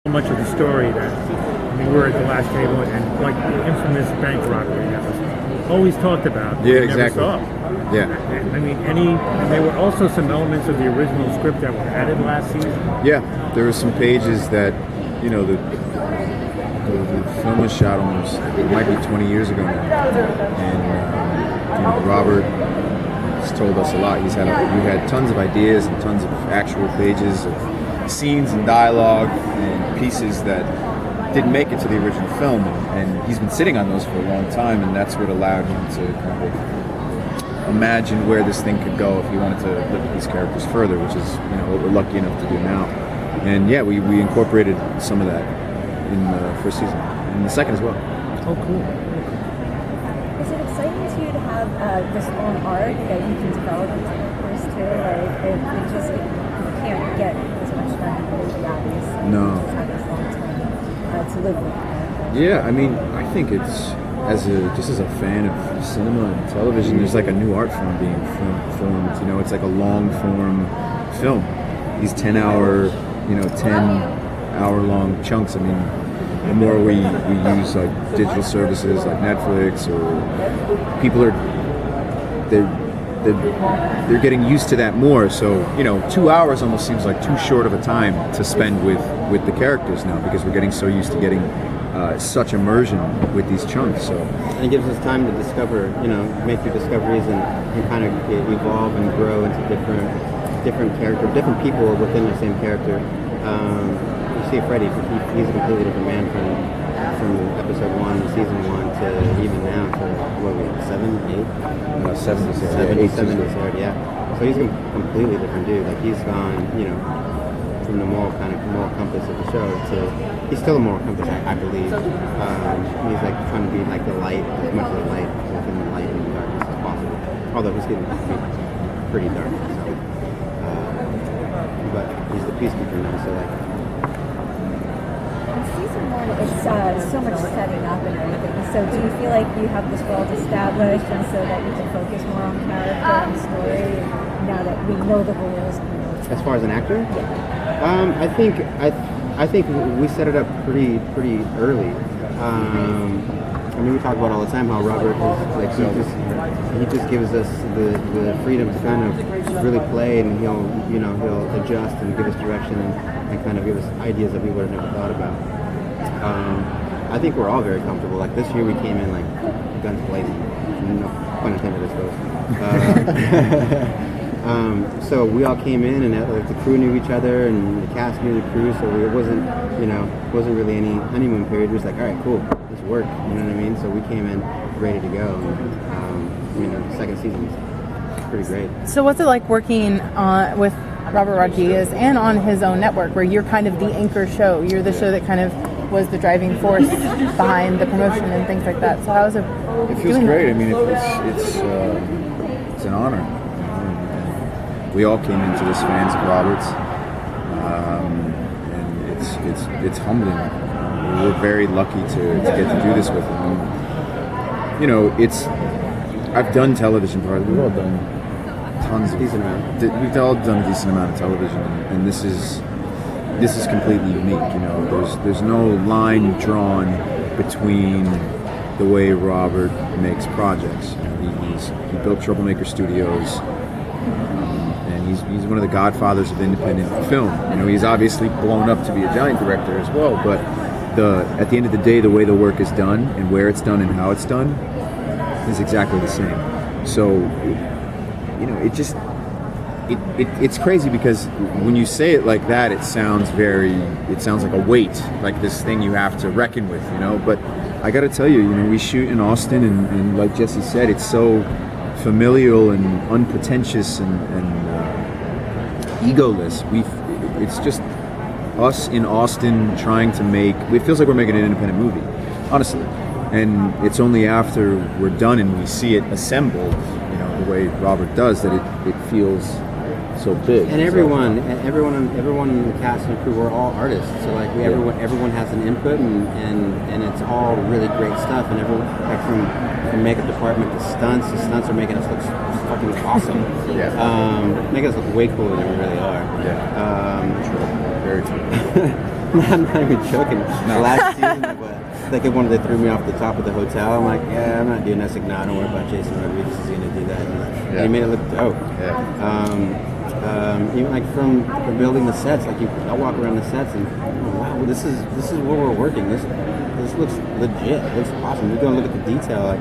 much of the story that we were at the last table and like the infamous bank robbery that was always talked about. Yeah, we exactly. Never saw. Yeah. And, I mean, there were also some elements of the original script that were added last season. Yeah, there were some pages that, you know, the film was shot almost, it might be 20 years ago now. And, you know, Robert has told us a lot. We had tons of ideas and tons of actual pages of scenes and dialogue and pieces that didn't make it to the original film. And he's been sitting on those for a long time, and that's what allowed him to kind of imagine where this thing could go if he wanted to look at these characters further, which is, you know, what we're lucky enough to do now. And yeah, we incorporated some of that in the first season, and the second as well. Oh, cool. Is it exciting to you to have this own arc that you can develop into characters too? Like, you can't get as much done in the obvious. No. You just have this long time to live with. Yeah, I mean, I think it's, as a fan of cinema and television, there's like a new art form being formed. You know, it's like a long form film. These 10-hour, 10-hour-long chunks. I mean, the more we use like digital services like Netflix, or people they're getting used to that more. So, 2 hours almost seems like too short of a time to spend with the characters now, because we're getting so used to getting such immersion with these chunks. So, and it gives us time to discover, make new discoveries and kind of evolve and grow into different characters, different people within the same character. You see Freddy, he's a completely different man from episode 1, season 1 to even now to what we 7, 8? 70s, yeah. So he's a completely different dude. Like, he's gone, from the moral compass of the show to, he's still a moral compass, I believe. He's like trying to be like the light, as much of the light within the light and the darkness as possible. Although he's getting to be pretty dark, so. But he's the peacekeeper now, so like. In season 1, it's so much setting up and everything. So do you feel like you have this world established, and so that you can focus more on character and story now that we know the rules? As far as an actor? Yeah. I think we set it up pretty early. I mean, we talk about all the time how Robert is like he just gives us the freedom to kind of really play, and he'll adjust and give us direction and kind of give us ideas that we would have never thought about. I think we're all very comfortable. Like this year, we came in like guns blazing. No pun intended, I suppose. So we all came in, and the crew knew each other, and the cast knew the crew. So it wasn't really any honeymoon period. It was like, all right, cool, let's work. You know what I mean? So we came in ready to go. And, the second season was pretty great. So what's it like working with Robert Rodriguez and on his own network, where you're kind of the anchor show? You're the show that kind of was the driving force behind the promotion and things like that. So how is it? It feels great. I mean, it's an honor. We all came into this fans of Robert's, and it's humbling. We're very lucky to get to do this with him. I've done television part. We've all done tons of decent amount. We've all done a decent amount of television, and this is completely unique. There's no line drawn between the way Robert makes projects. He built Troublemaker Studios. He's one of the godfathers of independent film. He's obviously blown up to be a giant director as well, but at the end of the day, the way the work is done and where it's done and how it's done is exactly the same. So, it's crazy, because when you say it like that, it sounds like a weight, like this thing you have to reckon with, but I gotta tell you, we shoot in Austin, and like Jesse said, it's so familial and unpretentious and egoless. It's just us in Austin trying to it feels like we're making an independent movie, honestly. And it's only after we're done and we see it assembled, the way Robert does, that it feels so big. And everyone in the cast and crew, we're all artists. So like everyone has an input, and it's all really great stuff. And everyone, like from makeup department to stunts are making us look fucking awesome. Yeah. Making us look way cooler than we really are. Yeah. True. Very true. I'm not even joking. The last season, like they wanted to throw me off the top of the hotel. I'm like, yeah, I'm not doing that. Like, nah, don't worry about Jason Rodriguez is going to do that. And he made it look dope. Yeah. Even like from building the sets, like I walk around the sets and wow, this is where we're working. This looks legit. It looks awesome. We're going to look at the detail. Like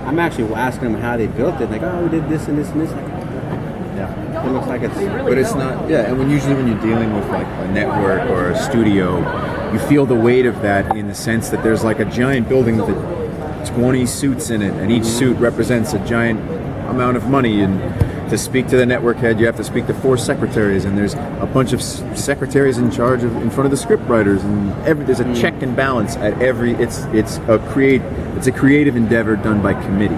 I'm actually asking them how they built it. Like, oh, we did this and this and this. Like, Yeah. it looks like it's. But it's not, yeah, and when you're dealing with like a network or a studio, you feel the weight of that in the sense that there's like a giant building with 20 suits in it, and each suit represents a giant amount of money, and to speak to the network head, you have to speak to 4 secretaries, and there's a bunch of secretaries in charge in front of the script writers, and there's a check and balance at every, it's a creative endeavor done by committee,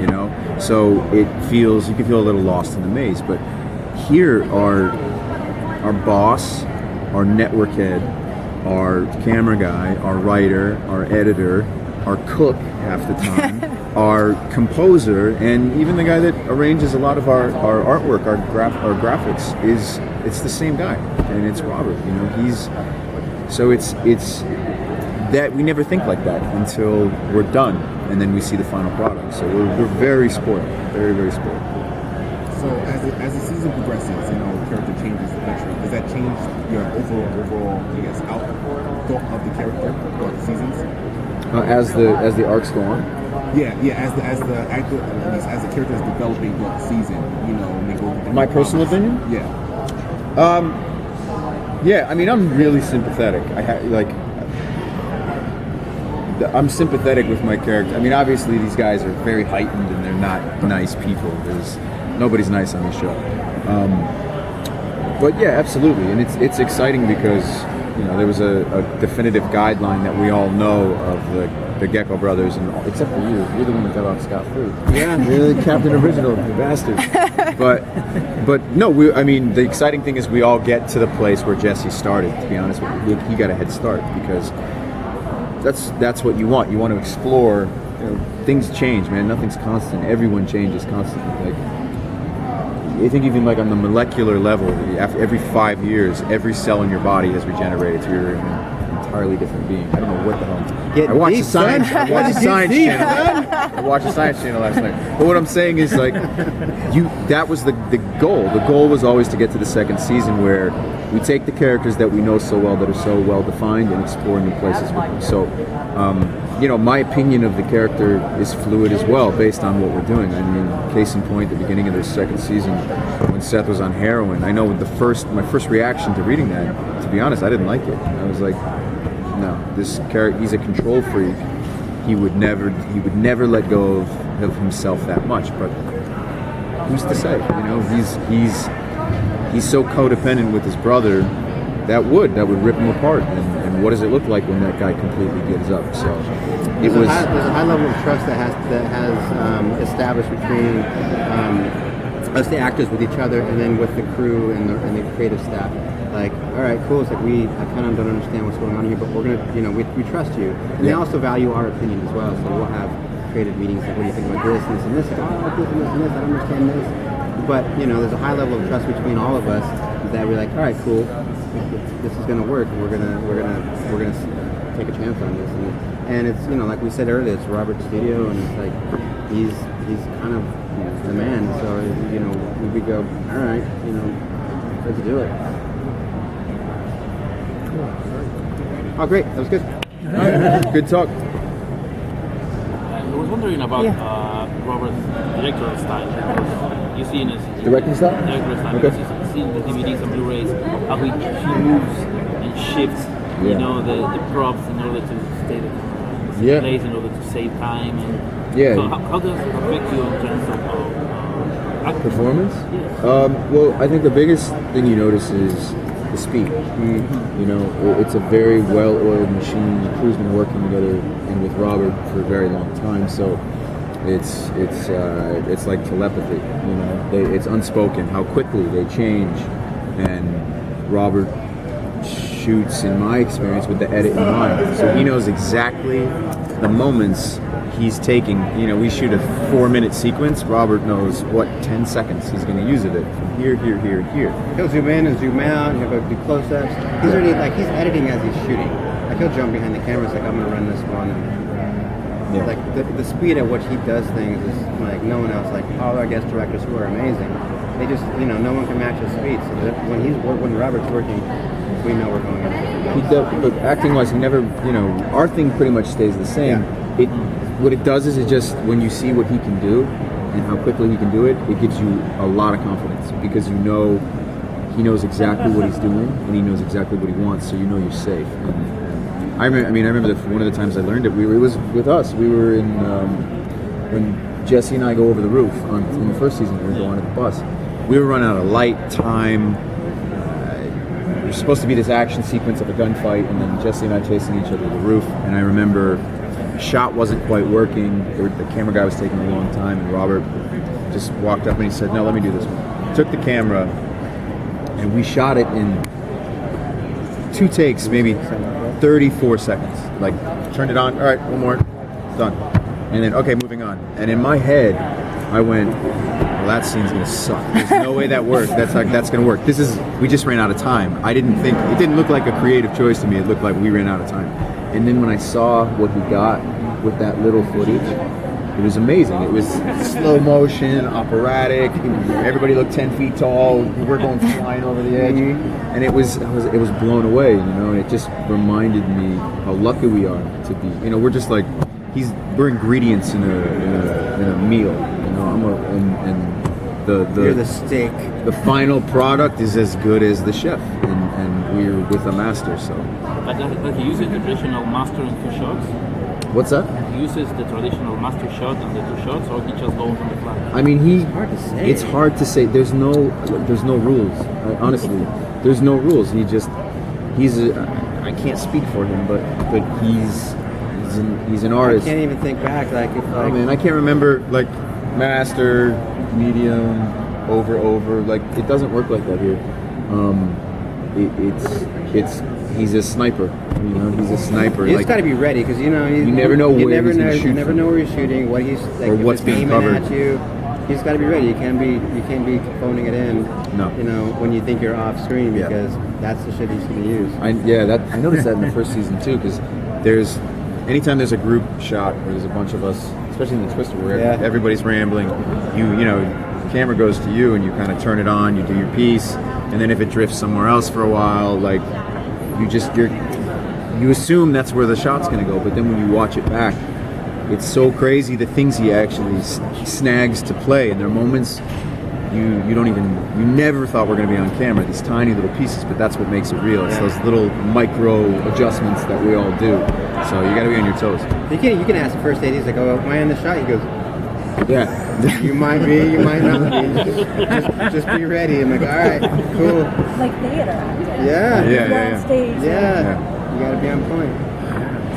you know, so you can feel a little lost in the maze, but here our boss, our network head, our camera guy, our writer, our editor, our cook half the time, our composer, and even the guy that arranges a lot of our artwork, our graphics, it's the same guy, and it's Robert. You know, it's that we never think like that until we're done, and then we see the final product. So we're very spoiled, very, very spoiled. So as the season progresses, you know, character changes eventually. Does that change your overall, I guess, outlook of the character or the seasons? As the arcs go on. Yeah. As the actor, at least as the character is developing throughout the season, you know, when they go. My personal opinion? Yeah. Yeah. I mean, I'm really sympathetic. I'm sympathetic with my character. I mean, obviously these guys are very heightened and they're not nice people. Nobody's nice on the show. But yeah, absolutely, and it's exciting because you know there was a definitive guideline that we all know of the Gecko brothers, and except for you're the one that got off scot-free. Yeah, you're the Captain Original, you bastard. But no, I mean the exciting thing is we all get to the place where Jesse started. To be honest with you, he got a head start because that's what you want. You want to explore. You know, things change, man. Nothing's constant. Everyone changes constantly. Like, I think even like on the molecular level, after every 5 years, every cell in your body has regenerated, so you're an entirely different being. I don't know what the hell. I watched the science channel. I watched the science channel last night. But what I'm saying is like, that was the goal. The goal was always to get to the second season where we take the characters that we know so well, that are so well defined, and explore new places with them. So, you know, my opinion of the character is fluid as well, based on what we're doing. I mean, case in point, the beginning of the second season, when Seth was on heroin, I know my first reaction to reading that, to be honest, I didn't like it. I was like, no, this character, he's a control freak. He would never let go of himself that much. But who's to say? You know, he's so codependent with his brother that would rip him apart. And what does it look like when that guy completely gives up? So there's a high level of trust that has established between us, the actors, with each other, and then with the crew and the creative staff. Like, all right, cool. It's like I kind of don't understand what's going on here, but we're gonna, you know, we trust you. And they also value our opinion as well. So we'll have creative meetings like, what do you think about this and this? Like, oh, I like this and this and this. I don't understand this. But you know, there's a high level of trust between all of us that we're like, all right, cool. This is gonna work. We're gonna take a chance on this. And it's, you know, like we said earlier, it's Robert's studio, and it's like he's kind of, you know, the man. So you know, we go, all right, you know, let's do it. Oh, great. That was good. good talk. I was wondering about Robert's directorial style. Because you see in his Directing style? Directorial style. Okay. Because you see in the DVDs and Blu-rays how he moves and shifts, you know, the props in order to stay in place, in order to save time. And so how does it affect you in terms of acting? Performance? Yes. Well, I think the biggest thing you notice is the speed. You know, it's a very well-oiled machine. The crew's been working together and with Robert for a very long time, so it's like telepathy. You know, it's unspoken how quickly they change, and Robert shoots, in my experience, with the edit in mind. So he knows exactly the moments he's taking, we shoot a 4-minute sequence. Robert knows what 10 seconds he's going to use of it from here, here, here, here. He'll zoom in and zoom out, and he'll go do close-ups. He's already, he's editing as he's shooting. He'll jump behind the camera, it's like, I'm going to run this one. And the speed at which he does things is like no one else. Like all our guest directors who are amazing, they just, no one can match his speed. So that when Robert's working, we know we're going on. But acting-wise, he never, our thing pretty much stays the same. Yeah. What it does is it just, when you see what he can do and how quickly he can do it, it gives you a lot of confidence because he knows exactly what he's doing and he knows exactly what he wants, so you're safe. And I remember one of the times I learned it. It was with us. We were in when Jesse and I go over the roof in the first season. We were going to the bus. We were running out of light, time. There's supposed to be this action sequence of a gunfight, and then Jesse and I chasing each other to the roof. And I remember the shot wasn't quite working. The camera guy was taking a long time, and Robert just walked up and he said, "No, let me do this one." Took the camera, and we shot it in 2 takes, maybe 34 seconds. Like, turned it on. All right, one more. Done. And then, okay, moving on. And in my head, I went, well, that scene's gonna suck. There's no way that works. That's gonna work. We just ran out of time. It didn't look like a creative choice to me. It looked like we ran out of time. And then when I saw what he got with that little footage, it was amazing. It was slow motion, operatic. Everybody looked 10 feet tall. We're going flying over the edge, and it was blown away. And it just reminded me how lucky we are to be. We're just like we're ingredients in a meal. You're the steak. The final product is as good as the chef, and we're with a master. So. But he uses the traditional master and 2 shots. What's that? He uses the traditional master shot and the 2 shots, or he just goes on the fly. It's hard to say. It's hard to say. There's no rules. Honestly, there's no rules. I can't speak for him, but he's an artist. I can't even think back. I can't remember master, medium, over. It doesn't work like that here. He's a sniper. He's a sniper. You just got to be ready because you never know where he's going to shoot. You never know where he's shooting, what he's or what's being covered at you. You just got to be ready. You can't be phoning it in. No. When you think you're off screen because that's the shit he's going to use. I noticed that in the first season too because anytime there's a group shot where there's a bunch of us, especially in the Twister where everybody's rambling, the camera goes to you and you kind of turn it on, you do your piece, and then if it drifts somewhere else for a while, you assume that's where the shot's going to go, but then when you watch it back, it's so crazy the things he actually snags to play, and there are moments you never thought were going to be on camera, these tiny little pieces, but that's what makes it real. It's those little micro adjustments that we all do. So you got to be on your toes. You can ask the first aid. He's like, "Oh, am I in the shot?" He goes, "Yeah." You might be, you might not be. Just be ready. I'm like, all right, cool. Like theater acting. Yeah. On stage. Yeah. You got to be on point.